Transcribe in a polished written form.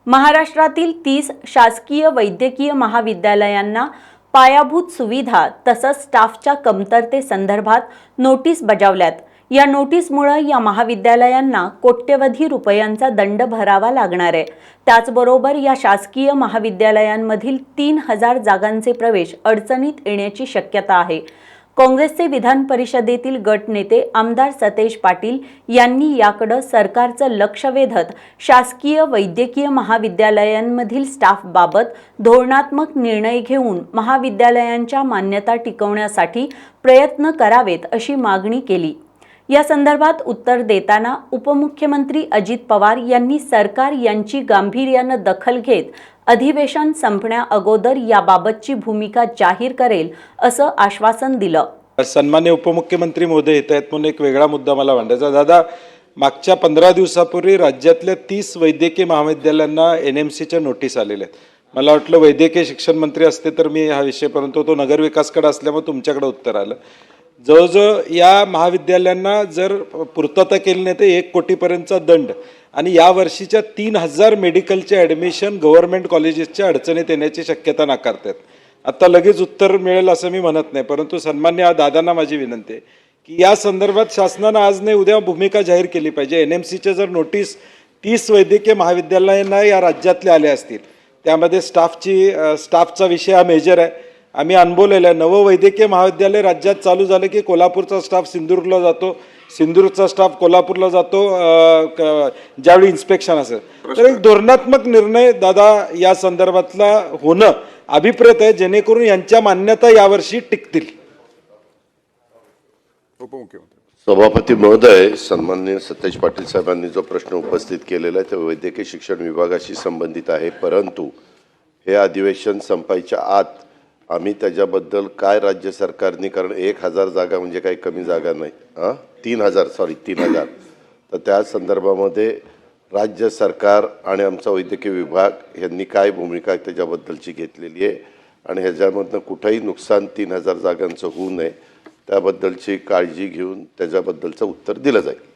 महाराष्ट्रातील 30 शासकीय वैद्यकीय महाविद्यालयांना पायाभूत सुविधा तसंच स्टाफच्या कमतरतेसंदर्भात नोटीस बजावल्यात। या नोटीसमुळे या महाविद्यालयांना कोट्यवधी रुपयांचा दंड भरावा लागणार आहे। त्याचबरोबर या शासकीय महाविद्यालयांमधील 3000 जागांचे प्रवेश अडचणीत येण्याची शक्यता आहे। काँग्रेसचे विधान परिषदेतील गटनेते आमदार सतेज पाटील यांनी याकडे सरकारचं लक्ष वेधत शासकीय वैद्यकीय महाविद्यालयांमधील स्टाफबाबत धोरणात्मक निर्णय घेऊन महाविद्यालयांच्या मान्यता टिकवण्यासाठी प्रयत्न करावेत अशी मागणी केली। या संदर्भात उत्तर देताना उपमुख्यमंत्री अजित पवार यांनी सरकार यांची गांभीर्याने दखल घेत अधिवेशन संपण्या अगोदर याबाबतची भूमिका जाहीर करेल असं आश्वासन दिलं। सन्मान्य उपमुख्यमंत्री महोदय येत आहेत म्हणून एक वेगळा मुद्दा मला मांडायचा। दादा, मागच्या 15 दिवसापूर्वी राज्यातल्या 30 वैद्यकीय महाविद्यालयांना NMCच्या नोटीस आलेल्या आहेत। मला वाटलं वैद्यकीय शिक्षण मंत्री असते तर मी हा विषय, परंतु तो नगर विकासकडे असल्यामुळे तुमच्याकडे उत्तर आलं। जवळजवळ या महाविद्यालयांना जर पूर्तता केली नाही तर 1 कोटीपर्यंतचा दंड आणि या वर्षीच्या 3000 मेडिकलचे ॲडमिशन गव्हर्नमेंट कॉलेजेसच्या अडचणीत येण्याची शक्यता नाकारतात। आता लगेच उत्तर मिळेल असं मी म्हणत नाही, परंतु सन्मान्य दादांना माझी विनंती आहे की या संदर्भात शासनानं आज नाही उद्या भूमिका जाहीर केली पाहिजे। NMCच्या जर नोटीस 30 वैद्यकीय महाविद्यालयांना या राज्यातले आले असतील, त्यामध्ये स्टाफचा विषय हा मेजर आहे। आम्ही अनुभवलेलं आहे, नवं वैद्यकीय महाविद्यालय राज्यात चालू झालं की कोल्हापूरचा स्टाफ सिंधुदुर्गला जातो, सिंधुदुर्गचा स्टाफ कोल्हापूरला जातो ज्यावेळी इन्स्पेक्शन असेल। तर एक धोरणात्मक निर्णय दादा या संदर्भातला होणं अभिप्रेत आहे, जेणेकरून यांच्या मान्यता यावर्षी टिकतील। सभापती महोदय, सन्माननीय सतेज पाटील साहेबांनी जो प्रश्न उपस्थित केलेला आहे तो वैद्यकीय शिक्षण विभागाशी संबंधित आहे, परंतु हे अधिवेशन संपायच्या आत आम्ही त्याच्याबद्दल काय राज्य सरकारने, कारण 1000 जागा म्हणजे काही कमी जागा नाही, 3000 तर त्या संदर्भामध्ये राज्य सरकार आणि आमचा वैद्यकीय विभाग यांनी काय भूमिका त्याच्याबद्दलची घेतलेली आहे आणि ह्याच्यामधनं कुठंही नुकसान 3000 जागांचं होऊ नये त्याबद्दलची काळजी घेऊन त्याच्याबद्दलचं उत्तर दिलं जाईल।